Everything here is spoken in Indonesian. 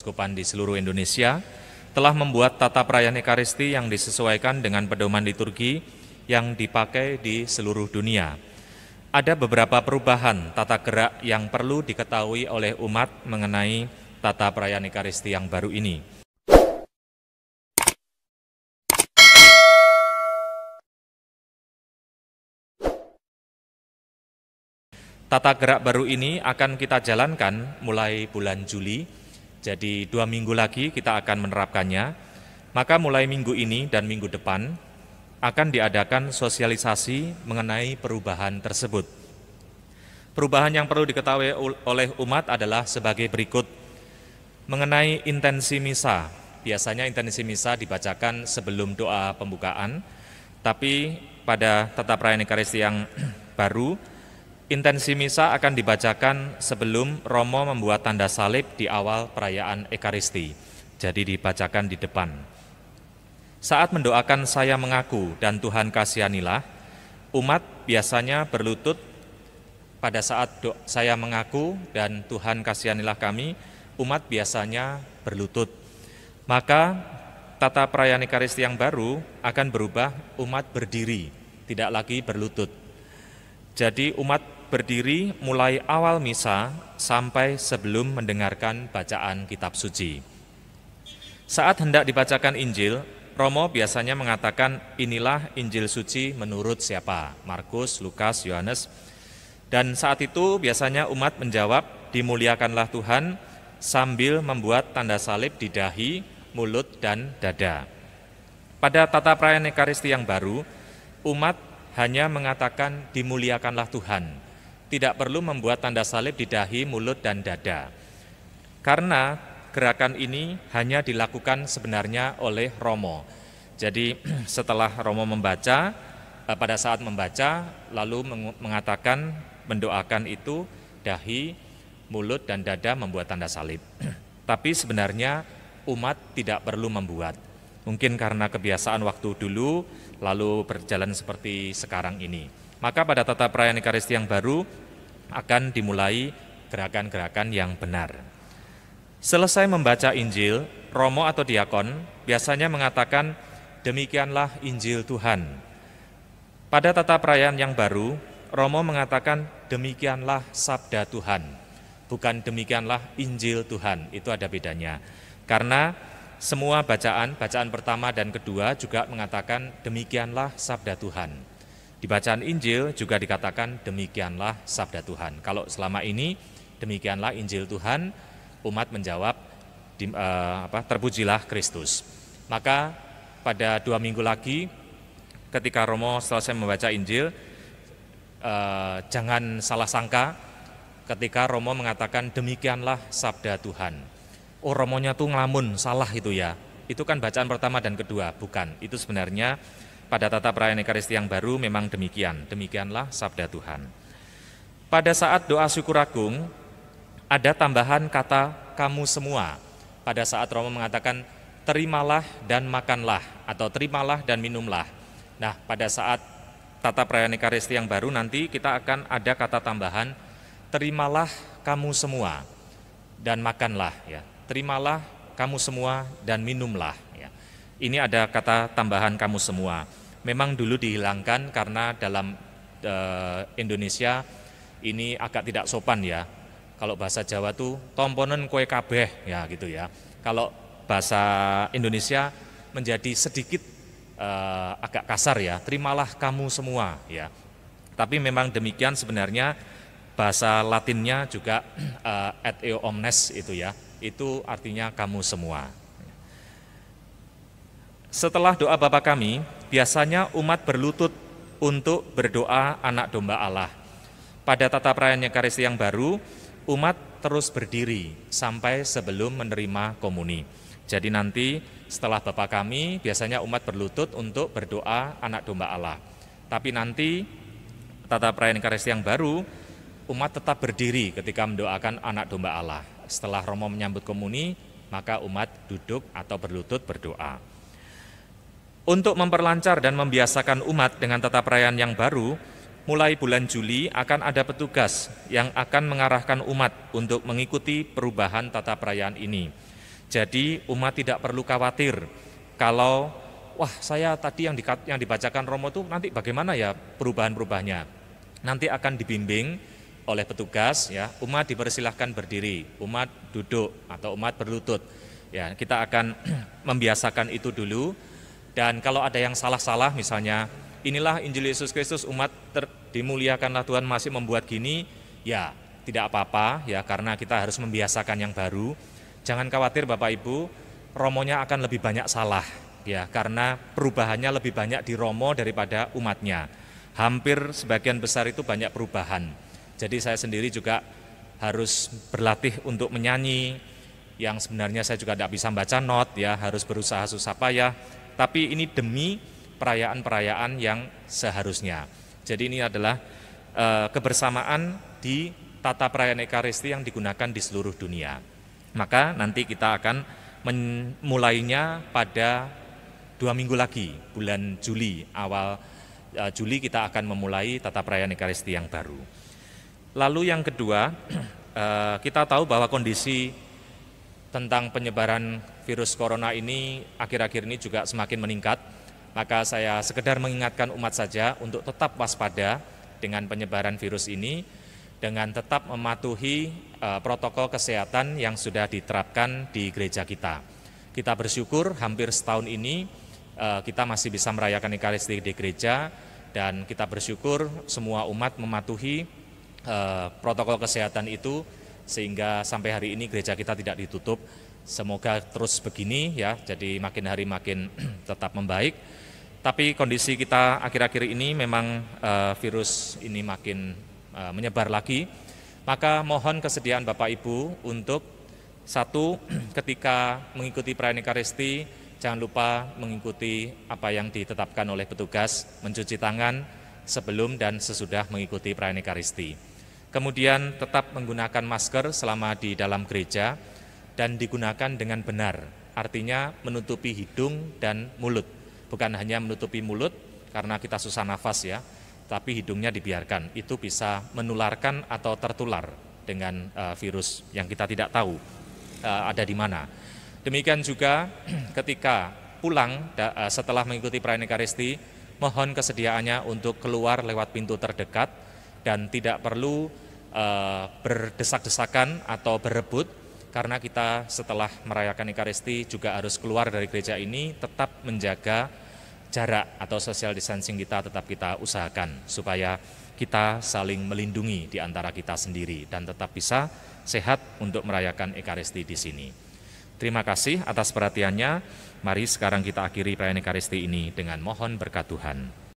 Keuskupan di seluruh Indonesia telah membuat tata perayaan Ekaristi yang disesuaikan dengan pedoman liturgi yang dipakai di seluruh dunia. Ada beberapa perubahan tata gerak yang perlu diketahui oleh umat mengenai tata perayaan Ekaristi yang baru ini. Tata gerak baru ini akan kita jalankan mulai bulan Juli, jadi 2 minggu lagi kita akan menerapkannya. Maka mulai minggu ini dan minggu depan akan diadakan sosialisasi mengenai perubahan tersebut. Perubahan yang perlu diketahui oleh umat adalah sebagai berikut. Mengenai intensi misa, biasanya intensi misa dibacakan sebelum doa pembukaan, tapi pada tata perayaan Ekaristi yang baru, intensi misa akan dibacakan sebelum Romo membuat tanda salib di awal perayaan Ekaristi, jadi dibacakan di depan. Saat mendoakan saya mengaku dan Tuhan kasihanilah, umat biasanya berlutut pada saat saya mengaku dan Tuhan kasihanilah kami, umat biasanya berlutut. Maka tata perayaan Ekaristi yang baru akan berubah umat berdiri, tidak lagi berlutut. Jadi umat berdiri mulai awal misa sampai sebelum mendengarkan bacaan kitab suci. Saat hendak dibacakan Injil, Romo biasanya mengatakan inilah Injil suci menurut siapa? Markus, Lukas, Yohanes. Dan saat itu biasanya umat menjawab dimuliakanlah Tuhan sambil membuat tanda salib di dahi, mulut, dan dada. Pada tata perayaan Ekaristi yang baru, umat hanya mengatakan dimuliakanlah Tuhan, tidak perlu membuat tanda salib di dahi, mulut, dan dada. Karena gerakan ini hanya dilakukan sebenarnya oleh Romo. Jadi setelah Romo membaca, pada saat membaca lalu mengatakan, mendoakan itu dahi, mulut, dan dada membuat tanda salib. Tapi sebenarnya umat tidak perlu membuat. Mungkin karena kebiasaan waktu dulu lalu berjalan seperti sekarang ini. Maka pada tata perayaan Ekaristi yang baru akan dimulai gerakan-gerakan yang benar. Selesai membaca Injil, Romo atau diakon biasanya mengatakan demikianlah Injil Tuhan. Pada tata perayaan yang baru, Romo mengatakan demikianlah sabda Tuhan, bukan demikianlah Injil Tuhan. Itu ada bedanya. Karena semua bacaan pertama dan kedua juga mengatakan demikianlah sabda Tuhan. Di bacaan Injil juga dikatakan demikianlah sabda Tuhan. Kalau selama ini demikianlah Injil Tuhan, umat menjawab terpujilah Kristus. Maka pada 2 minggu lagi ketika Romo selesai membaca Injil, jangan salah sangka ketika Romo mengatakan demikianlah sabda Tuhan. Oh, Romonya tuh ngelamun, salah itu ya. Itu kan bacaan pertama dan kedua, bukan. Itu sebenarnya pada tata perayaan Ekaristi yang baru memang demikian. Demikianlah sabda Tuhan. Pada saat doa syukur agung, ada tambahan kata kamu semua. Pada saat Romo mengatakan terimalah dan makanlah, atau terimalah dan minumlah. Nah, pada saat tata perayaan Ekaristi yang baru nanti kita akan ada kata tambahan terimalah kamu semua dan makanlah, ya. Terimalah kamu semua dan minumlah, ya. Ini ada kata tambahan kamu semua. Memang dulu dihilangkan karena dalam Indonesia ini agak tidak sopan, ya. Kalau bahasa Jawa tuh tomponen kue kabeh, ya gitu ya. Kalau bahasa Indonesia menjadi sedikit agak kasar, ya. Terimalah kamu semua, ya. Tapi memang demikian sebenarnya bahasa Latinnya juga et eo omnes itu, ya. Itu artinya kamu semua. Setelah doa Bapa Kami, biasanya umat berlutut untuk berdoa anak domba Allah. Pada tata perayaan Ekaristi yang baru, umat terus berdiri sampai sebelum menerima komuni. Jadi nanti setelah Bapa Kami, biasanya umat berlutut untuk berdoa anak domba Allah. Tapi nanti tata perayaan Ekaristi yang baru, umat tetap berdiri ketika mendoakan anak domba Allah. Setelah Romo menyambut komuni, maka umat duduk atau berlutut berdoa. Untuk memperlancar dan membiasakan umat dengan tata perayaan yang baru, mulai bulan Juli akan ada petugas yang akan mengarahkan umat untuk mengikuti perubahan tata perayaan ini. Jadi umat tidak perlu khawatir kalau wah saya tadi yang dibacakan Romo itu nanti bagaimana ya perubahan-perubahannya. Nanti akan dibimbing oleh petugas, ya, umat dipersilahkan berdiri, umat duduk atau umat berlutut. Ya, kita akan membiasakan itu dulu. Dan kalau ada yang salah-salah, misalnya inilah Injil Yesus Kristus, umat dimuliakanlah Tuhan masih membuat gini, ya tidak apa-apa ya, karena kita harus membiasakan yang baru. Jangan khawatir Bapak Ibu, romonya akan lebih banyak salah ya, karena perubahannya lebih banyak di romo daripada umatnya. Hampir sebagian besar itu banyak perubahan. Jadi saya sendiri juga harus berlatih untuk menyanyi, yang sebenarnya saya juga tidak bisa baca not ya, harus berusaha susah payah. Tapi ini demi perayaan-perayaan yang seharusnya. Jadi ini adalah kebersamaan di tata perayaan Ekaristi yang digunakan di seluruh dunia. Maka nanti kita akan memulainya pada 2 minggu lagi, bulan Juli, awal Juli kita akan memulai tata perayaan Ekaristi yang baru. Lalu yang kedua, kita tahu bahwa kondisi tentang penyebaran virus corona ini akhir-akhir ini juga semakin meningkat. Maka saya sekedar mengingatkan umat saja untuk tetap waspada dengan penyebaran virus ini, dengan tetap mematuhi protokol kesehatan yang sudah diterapkan di gereja kita. Kita bersyukur hampir setahun ini kita masih bisa merayakan Ekaristi di gereja, dan kita bersyukur semua umat mematuhi protokol kesehatan itu sehingga sampai hari ini gereja kita tidak ditutup. Semoga terus begini ya, jadi makin hari makin tetap membaik. Tapi kondisi kita akhir-akhir ini memang virus ini makin menyebar lagi. Maka mohon kesediaan Bapak Ibu untuk satu, ketika mengikuti perayaan Ekaristi, jangan lupa mengikuti apa yang ditetapkan oleh petugas, mencuci tangan sebelum dan sesudah mengikuti perayaan Ekaristi. Kemudian tetap menggunakan masker selama di dalam gereja dan digunakan dengan benar, artinya menutupi hidung dan mulut. Bukan hanya menutupi mulut karena kita susah nafas ya, tapi hidungnya dibiarkan. Itu bisa menularkan atau tertular dengan virus yang kita tidak tahu ada di mana. Demikian juga ketika pulang setelah mengikuti perayaan Ekaristi, mohon kesediaannya untuk keluar lewat pintu terdekat dan tidak perlu berdesak-desakan atau berebut, karena kita setelah merayakan Ekaristi juga harus keluar dari gereja ini tetap menjaga jarak atau social distancing kita tetap kita usahakan supaya kita saling melindungi di antara kita sendiri dan tetap bisa sehat untuk merayakan Ekaristi di sini. Terima kasih atas perhatiannya. Mari sekarang kita akhiri perayaan Ekaristi ini dengan mohon berkat Tuhan.